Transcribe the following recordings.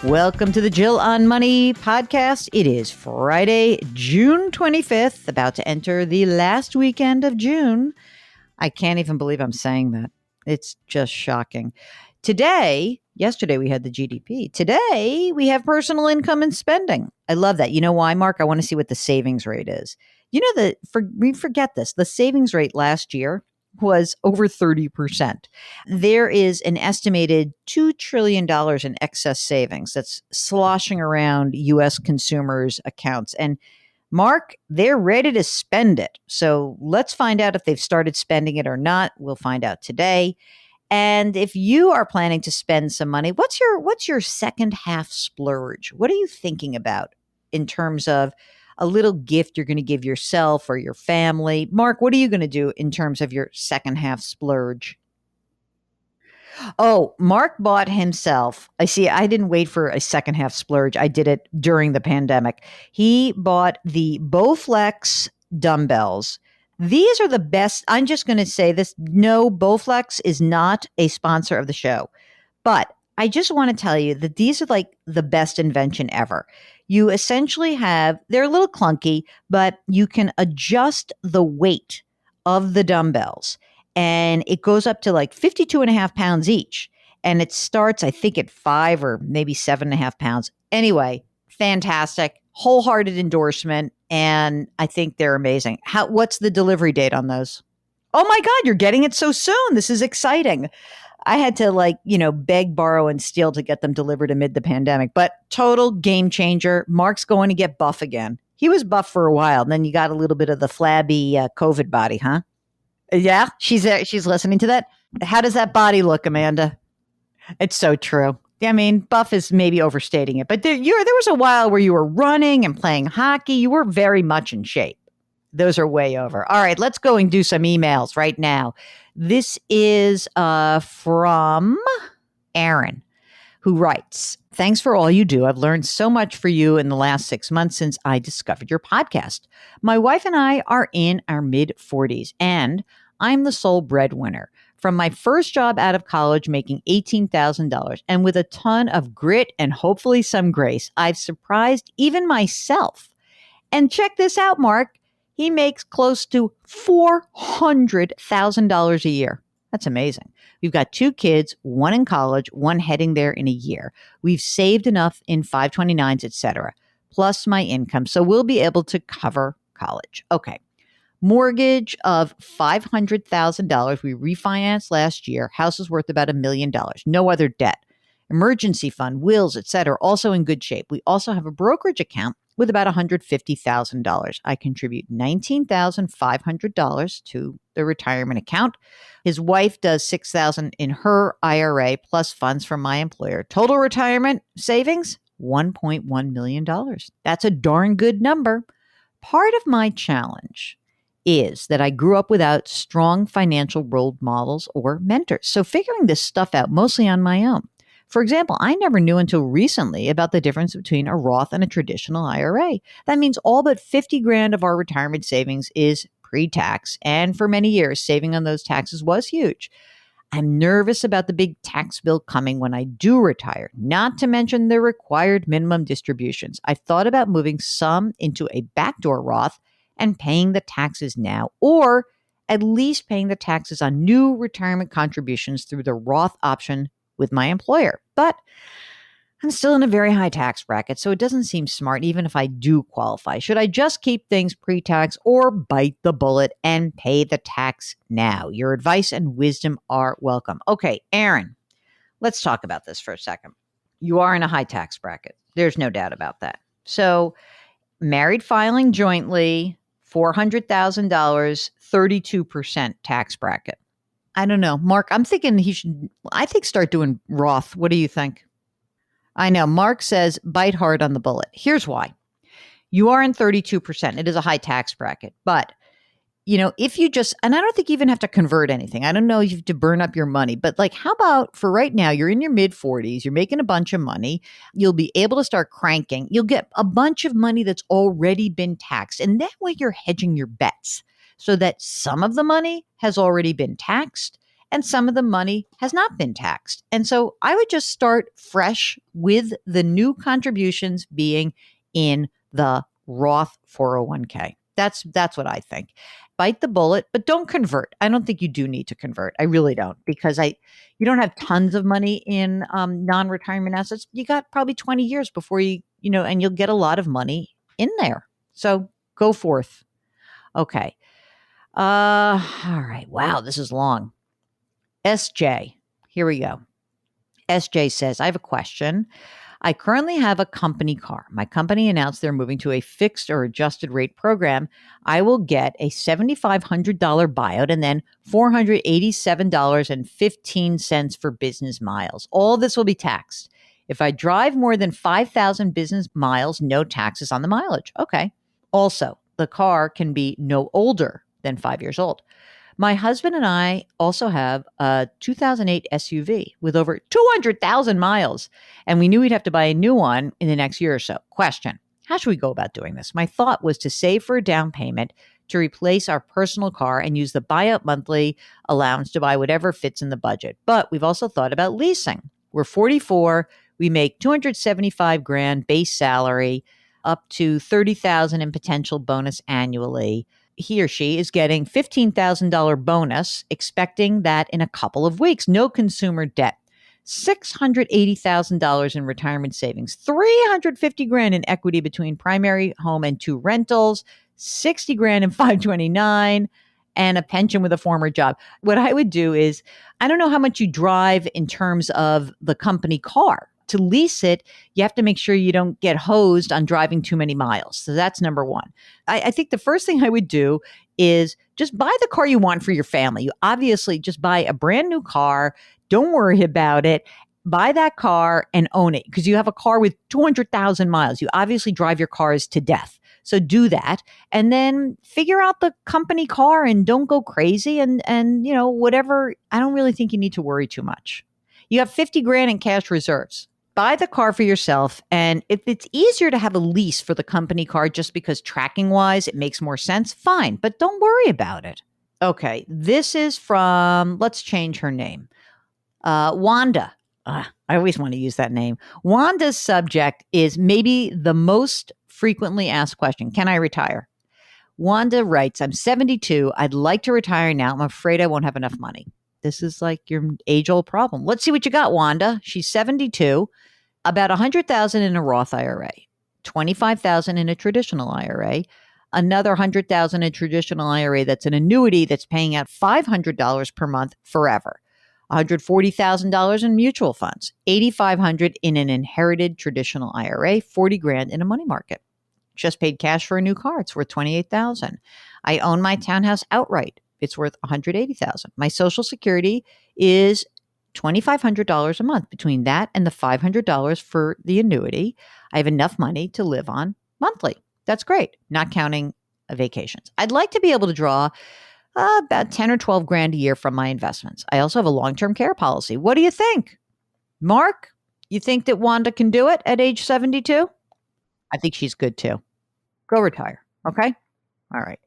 Welcome to the Jill on Money podcast. It is Friday, June 25th, about to enter the last weekend of June. I can't even believe I'm saying that. It's just shocking. Yesterday we had the GDP. Today we have personal income and spending. I love that. You know why, Mark? I want to see what the savings rate is. You know we forget this. The savings rate last year was over 30%. There is an estimated $2 trillion in excess savings that's sloshing around U.S. consumers' accounts. And Mark, they're ready to spend it. So let's find out if they've started spending it or not. We'll find out today. And if you are planning to spend some money, what's your second half splurge? What are you thinking about in terms of a little gift you're going to give yourself or your family? Mark, what are you going to do in terms of your second half splurge? Oh, Mark bought himself. I didn't wait for a second half splurge. I did it during the pandemic. He bought the Bowflex dumbbells. These are the best. I'm just going to say this. No, Bowflex is not a sponsor of the show, but I just want to tell you that these are like the best invention ever. You essentially they're a little clunky, but you can adjust the weight of the dumbbells and it goes up to like 52 and a half pounds each. And it starts, I think, at 5 or maybe 7.5 pounds. Anyway, fantastic, wholehearted endorsement. And I think they're amazing. What's the delivery date on those? Oh my God, you're getting it so soon. This is exciting. I had to beg, borrow, and steal to get them delivered amid the pandemic, but total game changer. Mark's going to get buff again. He was buff for a while, and then you got a little bit of the flabby COVID body, huh? Yeah, she's listening to that. How does that body look, Amanda? It's so true. I mean, buff is maybe overstating it, but there was a while where you were running and playing hockey. You were very much in shape. Those are way over. All right, let's go and do some emails right now. This is from Aaron, who writes, "Thanks for all you do. I've learned so much for you in the last 6 months since I discovered your podcast. My wife and I are in our mid-40s, and I'm the sole breadwinner. From my first job out of college, making $18,000, and with a ton of grit and hopefully some grace, I've surprised even myself. And check this out, Mark. He makes close to $400,000 a year. That's amazing. We've got 2 kids, one in college, one heading there in a year. We've saved enough in 529s, etc., plus my income, so we'll be able to cover college. Okay. Mortgage of $500,000. We refinanced last year. House is worth about $1 million. No other debt. Emergency fund, wills, etc., also in good shape. We also have a brokerage account with about $150,000. I contribute $19,500 to the retirement account. His wife does $6,000 in her IRA plus funds from my employer. Total retirement savings, $1.1 million. That's a darn good number. Part of my challenge is that I grew up without strong financial role models or mentors. So figuring this stuff out mostly on my own. For example, I never knew until recently about the difference between a Roth and a traditional IRA. That means all but 50 grand of our retirement savings is pre-tax. And for many years, saving on those taxes was huge. I'm nervous about the big tax bill coming when I do retire, not to mention the required minimum distributions. I've thought about moving some into a backdoor Roth and paying the taxes now, or at least paying the taxes on new retirement contributions through the Roth option with my employer. But I'm still in a very high tax bracket, so it doesn't seem smart even if I do qualify. Should I just keep things pre-tax or bite the bullet and pay the tax now? Your advice and wisdom are welcome. Okay, Aaron, let's talk about this for a second. You are in a high tax bracket. There's no doubt about that. So married filing jointly, $400,000, 32% tax bracket. I don't know. Mark, I'm thinking start doing Roth. What do you think? I know. Mark says bite hard on the bullet. Here's why. You are in 32%. It is a high tax bracket. But, if you and I don't think you even have to convert anything. I don't know if you have to burn up your money. But how about for right now, you're in your mid-40s. You're making a bunch of money. You'll be able to start cranking. You'll get a bunch of money that's already been taxed. And that way you're hedging your bets so that some of the money has already been taxed and some of the money has not been taxed. And so I would just start fresh with the new contributions being in the Roth 401k. That's what I think. Bite the bullet, but don't convert. I don't think you do need to convert. I really don't, because you don't have tons of money in non-retirement assets. You got probably 20 years before and you'll get a lot of money in there. So go forth. Okay. All right. Wow, this is long. SJ, here we go. SJ says, I have a question. I currently have a company car. My company announced they're moving to a fixed or adjusted rate program. I will get a $7,500 buyout and then $487.15 for business miles. All this will be taxed. If I drive more than 5,000 business miles, no taxes on the mileage. Okay. Also, the car can be no older than 5 years old. My husband and I also have a 2008 SUV with over 200,000 miles, and we knew we'd have to buy a new one in the next year or so. Question: how should we go about doing this? My thought was to save for a down payment to replace our personal car and use the buyout monthly allowance to buy whatever fits in the budget. But we've also thought about leasing. We're 44. We make 275 grand base salary, up to 30,000 in potential bonus annually. He or she is getting $15,000 bonus, expecting that in a couple of weeks. No consumer debt. $680,000 in retirement savings, 350 grand in equity between primary home and 2 rentals, 60 grand in 529, and a pension with a former job. What I would do is, I don't know how much you drive in terms of the company car. To lease it, you have to make sure you don't get hosed on driving too many miles. So that's number one. I think the first thing I would do is just buy the car you want for your family. You obviously just buy a brand new car. Don't worry about it. Buy that car and own it, because you have a car with 200,000 miles. You obviously drive your cars to death. So do that, and then figure out the company car and don't go crazy and whatever. I don't really think you need to worry too much. You have 50 grand in cash reserves. Buy the car for yourself. And if it's easier to have a lease for the company car just because tracking wise it makes more sense, fine, but don't worry about it. Okay, this is from, let's change her name. Wanda. I always want to use that name. Wanda's subject is maybe the most frequently asked question: can I retire? Wanda writes, I'm 72. I'd like to retire now. I'm afraid I won't have enough money. This is like your age-old problem. Let's see what you got, Wanda. She's 72, about 100,000 in a Roth IRA, 25,000 in a traditional IRA, another 100,000 in a traditional IRA that's an annuity that's paying out $500 per month forever, $140,000 in mutual funds, 8,500 in an inherited traditional IRA, 40 grand in a money market. Just paid cash for a new car. It's worth 28,000. I own my townhouse outright. It's worth 180,000. My Social Security is $2,500 a month. Between that and the $500 for the annuity, I have enough money to live on monthly. That's great, not counting vacations. I'd like to be able to draw about 10 or 12 grand a year from my investments. I also have a long-term care policy. What do you think? Mark, you think that Wanda can do it at age 72? I think she's good too. Go retire. Okay. All right.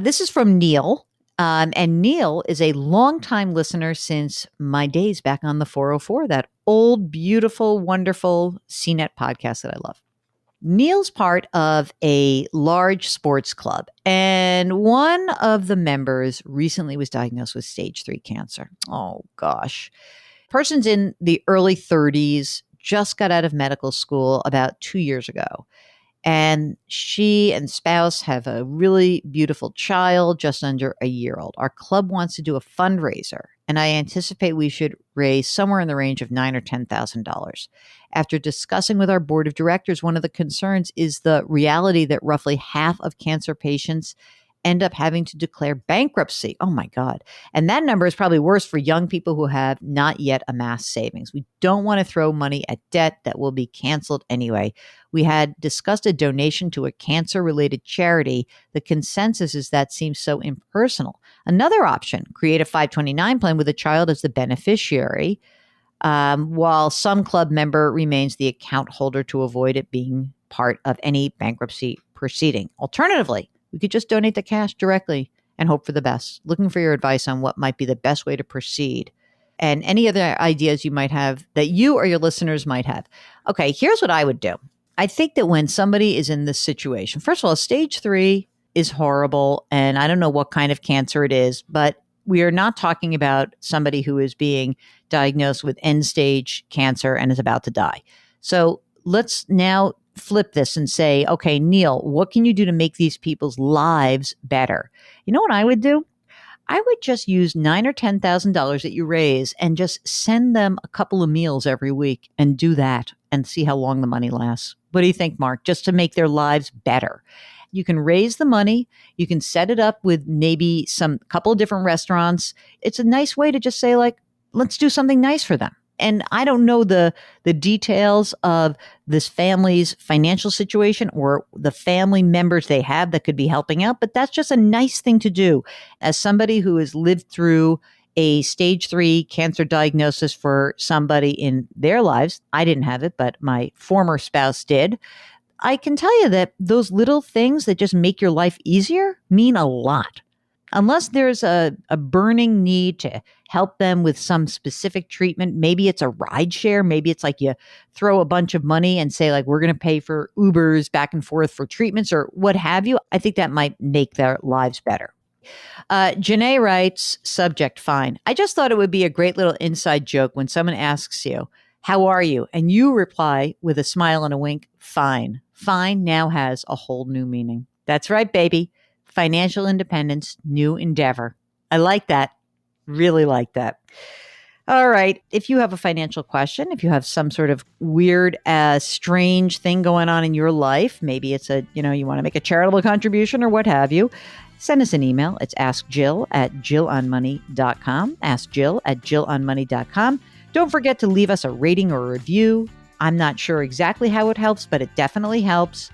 This is from Neil. And Neil is a longtime listener since my days back on the 404, that old, beautiful, wonderful CNET podcast that I love. Neil's part of a large sports club, and one of the members recently was diagnosed with stage 3 cancer. Oh, gosh. Person's in the early 30s, just got out of medical school about 2 years ago. And she and spouse have a really beautiful child, just under a year old. Our club wants to do a fundraiser, and I anticipate we should raise somewhere in the range of $9,000 or $10,000. After discussing with our board of directors, one of the concerns is the reality that roughly half of cancer patients end up having to declare bankruptcy. Oh my God. And that number is probably worse for young people who have not yet amassed savings. We don't want to throw money at debt that will be canceled anyway. We had discussed a donation to a cancer-related charity. The consensus is that seems so impersonal. Another option, create a 529 plan with a child as the beneficiary, while some club member remains the account holder to avoid it being part of any bankruptcy proceeding. Alternatively, we could just donate the cash directly and hope for the best. Looking for your advice on what might be the best way to proceed and any other ideas you might have that you or your listeners might have. Okay, here's what I would do. I think that when somebody is in this situation, first of all, stage 3 is horrible, and I don't know what kind of cancer it is, but we are not talking about somebody who is being diagnosed with end stage cancer and is about to die. So let's now flip this and say, okay, Neil, what can you do to make these people's lives better? You know what I would do? I would just use $9,000 or $10,000 that you raise and just send them a couple of meals every week and do that and see how long the money lasts. What do you think, Mark? Just to make their lives better. You can raise the money. You can set it up with maybe some couple of different restaurants. It's a nice way to just say, like, let's do something nice for them. And I don't know the details of this family's financial situation or the family members they have that could be helping out, but that's just a nice thing to do. As somebody who has lived through a stage 3 cancer diagnosis for somebody in their lives, I didn't have it, but my former spouse did. I can tell you that those little things that just make your life easier mean a lot. Unless there's a burning need to help them with some specific treatment, maybe it's a ride share, maybe it's like you throw a bunch of money and say, like, we're going to pay for Ubers back and forth for treatments or what have you. I think that might make their lives better. Janae writes, subject, fine. I just thought it would be a great little inside joke when someone asks you, how are you? And you reply with a smile and a wink, fine. Fine now has a whole new meaning. That's right, baby. Financial independence, new endeavor. I like that. Really like that. All right. If you have a financial question, if you have some sort of weird, strange thing going on in your life, maybe it's you want to make a charitable contribution or what have you, send us an email. It's askjill@jillonmoney.com. askjill@jillonmoney.com. Don't forget to leave us a rating or a review. I'm not sure exactly how it helps, but it definitely helps.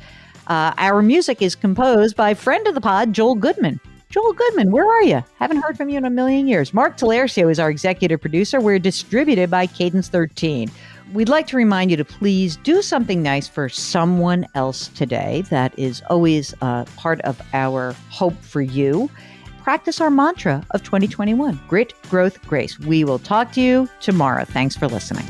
Our music is composed by friend of the pod, Joel Goodman. Joel Goodman, where are you? Haven't heard from you in a million years. Mark Talercio is our executive producer. We're distributed by Cadence 13. We'd like to remind you to please do something nice for someone else today. That is always part of our hope for you. Practice our mantra of 2021, grit, growth, grace. We will talk to you tomorrow. Thanks for listening.